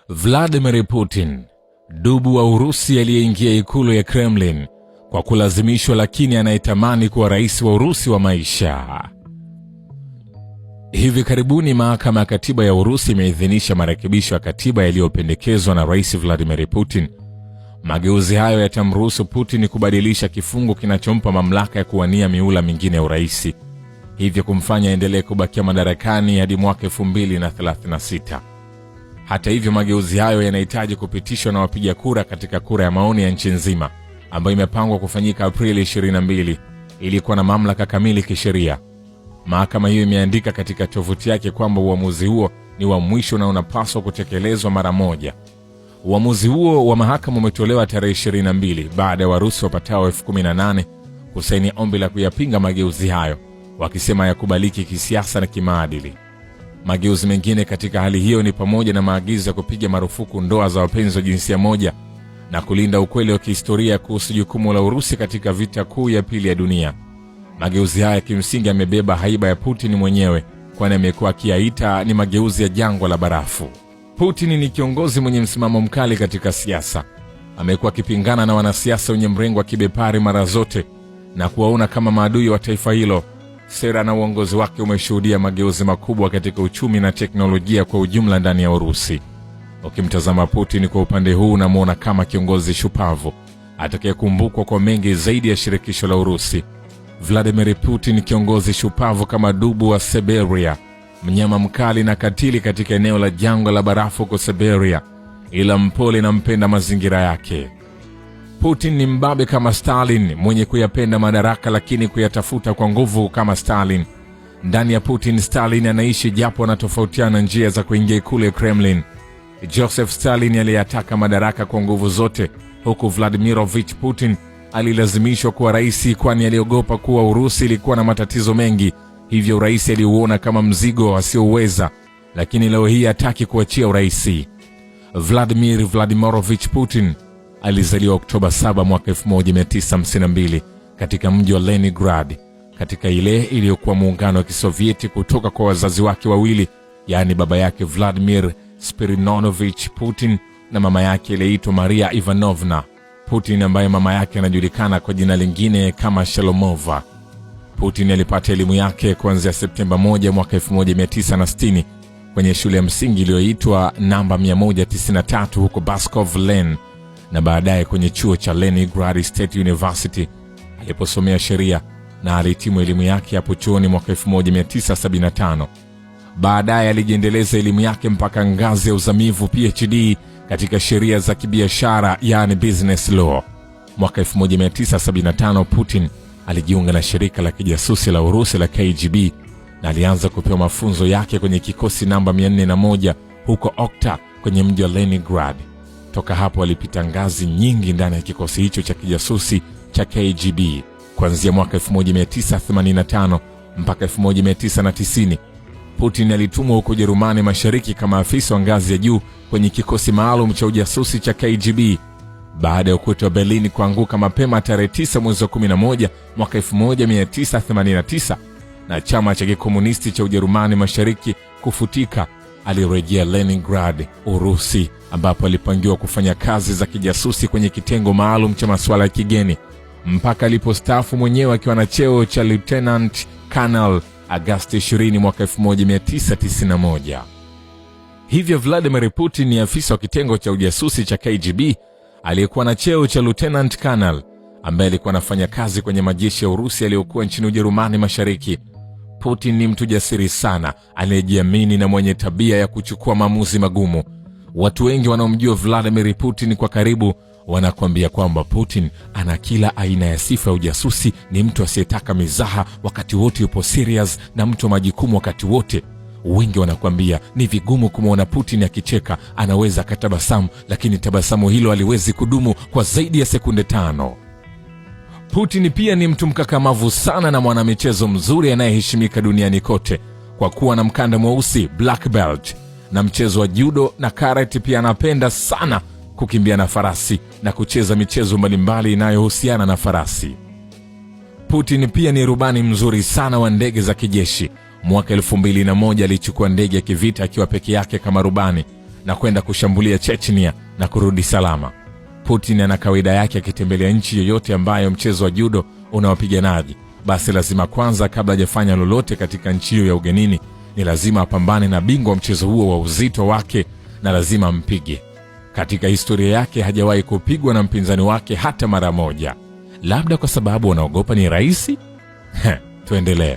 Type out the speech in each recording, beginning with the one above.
Vladimir Putin, dubu wa Urusi aliyeingia ikulu ya Kremlin kwa kulazimishwa, lakini anayetamani kuwa rais wa Urusi wa maisha. Hivi karibuni mahakama ya katiba ya Urusi imeidhinisha marekebisho ya katiba yaliyopendekezwa na Rais Vladimir Putin. Mageuzi hayo yatamruhusu Putin kubadilisha kifungu kinachompa mamlaka ya kuwania miula mingine ya urais, hivyo kumfanya endelee kubakia madarakani hadi mwaka 2036. Hata hivyo, mageuzi hayo yanahitaji kupitishwa na wapiga kura katika kura ya maoni ya nchi nzima ambayo imepangwa kufanyika Aprili 22 ili kuwa na mamlaka kamili kisheria. Mahakama hiyo imeandika katika tovuti yake kwamba uamuzi huo ni wa mwisho na unapaswa kutekelezwa mara moja. Uamuzi huo wa mahakama umetolewa tarehe 22 baada ya Warusi wapatao 18,000 kusaini ombi la kuyapinga mageuzi hayo, wakisema yakubaliki kisiasa na kimaadili. Mageuzi mengine katika hali hiyo ni pamoja na maagizo ya kupiga marufuku ndoa za wapenzi wa jinsia moja na kulinda ukweli wa kihistoria kuhusu jukumu la Urusi katika vita kuu ya pili ya dunia. Mageuzi haya kimsingi yamebeba haiba ya Putin mwenyewe, kwani amekuwa akiyaita ni mageuzi ya jangwa la barafu. Putin ni kiongozi mwenye msimamo mkali katika siasa. Amekuwa akipingana na wanasiasa wenye mrengo wa kibepari mara zote na kuwaona kama maadui wa taifa hilo. Sera na uongozi wake umeshuhudia mageuzi makubwa katika uchumi na teknolojia kwa ujumla ndani ya Urusi. Ukimtazama Putin kwa upande huu, unamuona kama kiongozi shupavu atakayekumbukwa kwa mengi zaidi ya shirikisho la Urusi. Vladimir Putin, kiongozi shupavu kama dubu wa Siberia, mnyama mkali na katili katika eneo la jangwa la barafu huko Siberia, ila mpole na mpenda mazingira yake. Putin ni mbabe kama Stalin, mwenye kuyapenda madaraka lakini kuyatafuta kwa nguvu kama Stalin. Ndani ya Putin, Stalin anaishi japo anatofautiana njia za kuingia ikulu ya Kremlin. Joseph Stalin aliyataka madaraka kwa nguvu zote, huku Vladimirovich Putin alilazimishwa kuwa rais kwani aliogopa kuwa Urusi ilikuwa na matatizo mengi, hivyo rais aliuona kama mzigo asioweza, lakini leo hii hataki kuachia urais. Vladimir Vladimirovich Putin alizaliwa Oktoba 7 mwaka 1952 katika mji wa Leningrad, katika ile iliyokuwa muungano wa Kisovieti, kutoka kwa wazazi wake wawili, yaani baba yake Vladimir Spiridonovich Putin na mama yake iliitwa Maria Ivanovna Putin, ambaye mama yake anajulikana kwa jina lingine kama Shalomova. Putin alipata elimu yake kuanzia Septemba 1 mwaka 1960 kwenye shule ya msingi iliyoitwa namba 193 huko Baskov Lane, na baadaye kwenye chuo cha Leningrad State University aliposomea sheria, na alihitimu elimu yake hapo chuoni mwaka 1975. Baadaye alijiendeleza elimu yake mpaka ngazi ya uzamivu PhD katika sheria za kibiashara, yani business law. Mwaka 1975 Putin alijiunga na shirika la kijasusi la Urusi la KGB na alianza kupewa mafunzo yake kwenye kikosi namba 401 huko Okta kwenye mji wa Leningrad. Toka hapo alipita ngazi nyingi ndani ya kikosi hicho cha kijasusi cha KGB. Kuanzia mwaka 1985 mpaka 1990 Putin alitumwa huko Ujerumani Mashariki kama afisa wa ngazi ya juu kwenye kikosi maalum cha ujasusi cha KGB. Baada ya ukuta wa Berlin kuanguka mapema tarehe 9 mwezi wa 11 mwaka 1989 na chama cha kikomunisti cha Ujerumani Mashariki kufutika, alirejea Leningrad, Urusi, ambapo alipangiwa kufanya kazi za kijasusi kwenye kitengo maalum cha masuala ya kigeni mpaka alipostaafu mwenyewe akiwa na cheo cha Lieutenant Colonel Agosti 20 mwaka 1991. Hivyo Vladimir Putin ni afisa wa kitengo cha ujasusi cha KGB aliyekuwa na cheo cha Lieutenant Colonel, ambaye alikuwa anafanya kazi kwenye majeshi ya Urusi aliyokuwa nchini Ujerumani Mashariki. Putin ni mtu jasiri sana, anayejiamini na mwenye tabia ya kuchukua maamuzi magumu. Watu wengi wanaomjua Vladimir Putin kwa karibu wanakuambia kwamba Putin ana kila aina ya sifa ya ujasusi. Ni mtu asiyetaka mizaha, wakati wote yupo serious, na mtu wa majukumu wakati wote. Wengi wanakuambia ni vigumu kumwona Putin akicheka. Anaweza akatabasamu, lakini tabasamu hilo haliwezi kudumu kwa zaidi ya sekunde 5. Putin pia ni mtu mkakamavu sana na mwanamichezo mzuri anayeheshimika duniani kote kwa kuwa na mkanda mweusi black belt, na mchezo wa judo na karate. Pia anapenda sana kukimbia na farasi na kucheza michezo mbalimbali inayohusiana na farasi. Putin pia ni rubani mzuri sana wa ndege za kijeshi. Mwaka 2001 alichukua ndege ya kivita akiwa peke yake kama rubani, na kwenda kushambulia Chechnya na kurudi salama. Putin ana kawaida yake akitembelea nchi yoyote ambayo mchezo wa judo una wapiganaji, basi lazima kwanza, kabla hajafanya lolote katika nchi hiyo ya ugenini, ni lazima apambane na bingwa wa mchezo huo wa uzito wake, na lazima mpige. Katika historia yake hajawahi kupigwa na mpinzani wake hata mara moja. Labda kwa sababu wanaogopa ni rais? Tuendelee.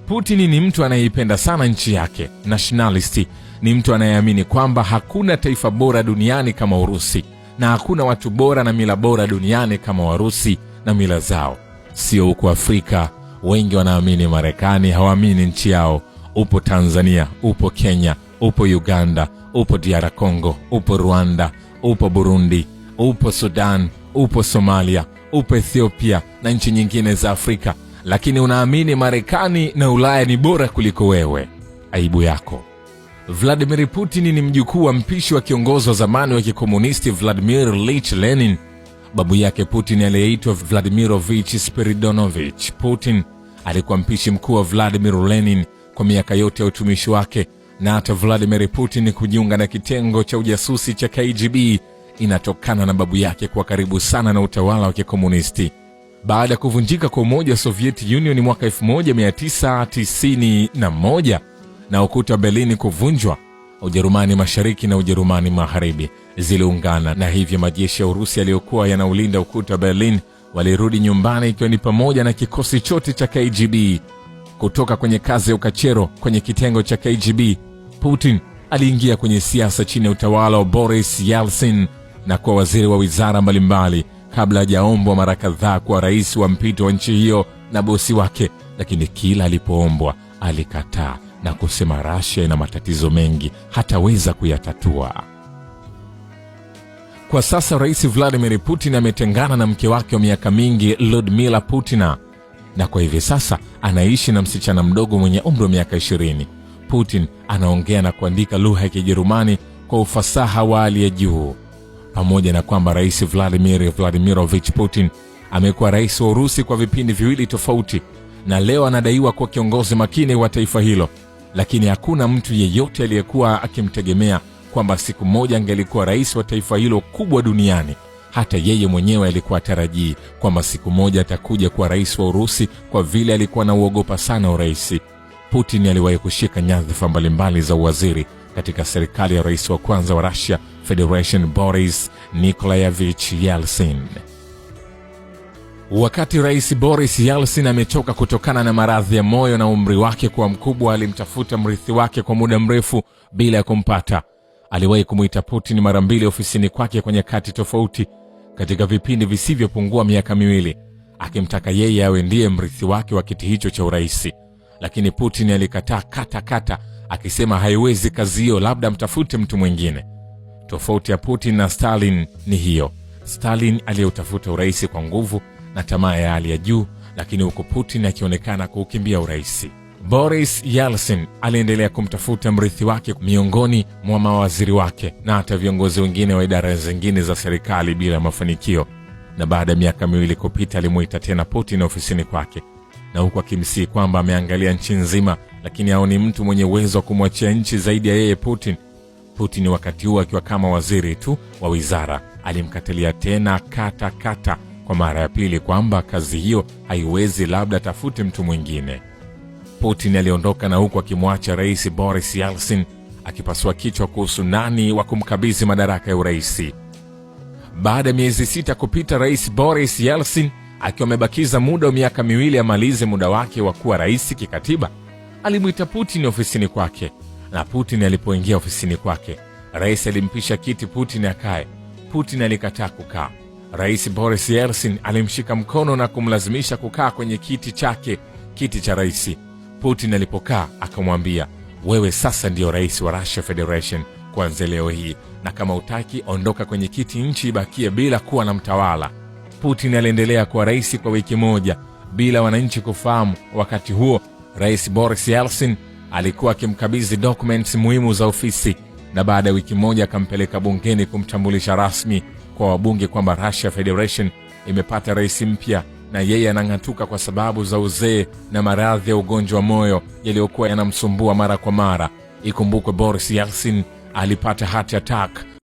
Putin ni mtu anayeipenda sana nchi yake, nationalist. Ni mtu anayeamini kwamba hakuna taifa bora duniani kama Urusi, na hakuna watu bora na mila bora duniani kama Warusi na mila zao. Sio huko Afrika, wengi wanaamini Marekani, hawaamini nchi yao. Upo Tanzania, upo Kenya, upo Uganda, upo DR Congo, upo Rwanda, upo Burundi, upo Sudan, upo Somalia, upo Ethiopia na nchi nyingine za Afrika, lakini unaamini Marekani na Ulaya ni bora kuliko wewe. Aibu yako. Vladimir Putin ni mjukuu wa mpishi wa kiongozi wa zamani wa kikomunisti Vladimir Ilyich Lenin. Babu yake Putin aliyeitwa Vladimirovich Spiridonovich Putin alikuwa mpishi mkuu wa Vladimir Lenin kwa miaka yote ya utumishi wake, na hata Vladimir Putin kujiunga na kitengo cha ujasusi cha KGB inatokana na babu yake kwa karibu sana na utawala wa kikomunisti. Baada ya kuvunjika kwa Umoja wa Soviet Union mwaka 1991 na ukuta wa Berlin kuvunjwa, Ujerumani Mashariki na Ujerumani Magharibi ziliungana, na hivyo majeshi ya Urusi yaliyokuwa yanaulinda ukuta wa Berlin walirudi nyumbani, ikiwa ni pamoja na kikosi chote cha KGB. Kutoka kwenye kazi ya ukachero kwenye kitengo cha KGB, Putin aliingia kwenye siasa chini ya utawala wa Boris Yeltsin na kuwa waziri wa wizara mbalimbali, kabla hajaombwa mara kadhaa kuwa rais wa mpito wa nchi hiyo na bosi wake, lakini kila alipoombwa alikataa na kusema Russia ina matatizo mengi, hataweza kuyatatua. Kwa sasa Rais Vladimir Putin ametengana na mke wake wa miaka mingi Ludmila Putina, na kwa hivi sasa anaishi na msichana mdogo mwenye umri wa miaka 20. Putin anaongea na kuandika lugha ya Kijerumani kwa ufasaha wa hali ya juu. Pamoja na kwamba Rais Vladimir Vladimirovich Putin amekuwa rais wa Urusi kwa vipindi viwili tofauti, na leo anadaiwa kuwa kiongozi makini wa taifa hilo, lakini hakuna mtu yeyote aliyekuwa akimtegemea kwamba siku moja angelikuwa rais wa taifa hilo kubwa duniani. Hata yeye mwenyewe alikuwa tarajii kwamba siku moja atakuja kuwa rais wa Urusi, kwa vile alikuwa anauogopa sana urais. Putin aliwahi kushika nyadhifa mbalimbali za uwaziri katika serikali ya rais wa kwanza wa Russia Federation Boris Nikolaevich Yeltsin. Wakati Rais Boris Yeltsin amechoka kutokana na maradhi ya moyo na umri wake kuwa mkubwa, alimtafuta mrithi wake kwa muda mrefu bila ya kumpata. Aliwahi kumuita Putin mara 2 ofisini kwake kwa nyakati tofauti katika vipindi visivyopungua miaka 2, akimtaka yeye awe ndiye mrithi wake wa kiti hicho cha uraisi. Lakini Putin alikataa kata, akisema haiwezi kazi hiyo, labda mtafute mtu mwingine. Tofauti ya Putin na Stalin ni hiyo. Stalin aliyeutafuta uraisi kwa nguvu na tamaa ya hali ya juu, lakini huko Putin akionekana kuukimbia uraisi. Boris Yeltsin aliendelea kumtafuta mrithi wake miongoni mwa mawaziri wake na hata viongozi wengine wa idara zingine za serikali bila mafanikio, na baada ya miaka 2 kupita alimuita tena Putin ofisini kwake, na huko akimsihi kwamba ameangalia nchi nzima lakini haoni mtu mwenye uwezo wa kumwachia nchi zaidi ya yeye Putin. Putin wakati huo akiwa kama waziri tu wa wizara alimkatalia tena kata kwa mara ya pili kwamba kazi hiyo haiwezi, labda tafute mtu mwingine. Putin aliondoka, na huko akimwacha Rais Boris Yeltsin akipasua kichwa kuhusu nani wa kumkabidhi madaraka ya uraisi. Baada ya miezi 6 kupita, Rais Boris Yeltsin akiwa amebakiza muda wa miaka 2 amalize muda wake wa kuwa rais kikatiba, alimuita Putin ofisini kwake. Na Putin alipoingia ofisini kwake, rais alimpisha kiti Putin akae. Putin alikataa kukaa. Rais Boris Yeltsin alimshika mkono na kumlazimisha kukaa kwenye kiti chake, kiti cha rais. Putin alipokaa akamwambia, wewe sasa ndio rais wa Russia Federation kuanzia leo hii, na kama utaki ondoka kwenye kiti, nchi ibakie bila kuwa na mtawala. Putin aliendelea kuwa rais kwa wiki moja bila wananchi kufahamu. Wakati huo Rais Boris Yeltsin alikuwa akimkabidhi documents muhimu za ofisi, na baada ya wiki moja akampeleka bungeni kumtambulisha rasmi kwa wabunge kwamba Russia Federation imepata rais mpya, na yeye anang'atuka kwa sababu za uzee na maradhi ya ugonjwa wa moyo yaliyokuwa yanamsumbua mara kwa mara. Ikumbukwe Boris Yeltsin alipata heart attack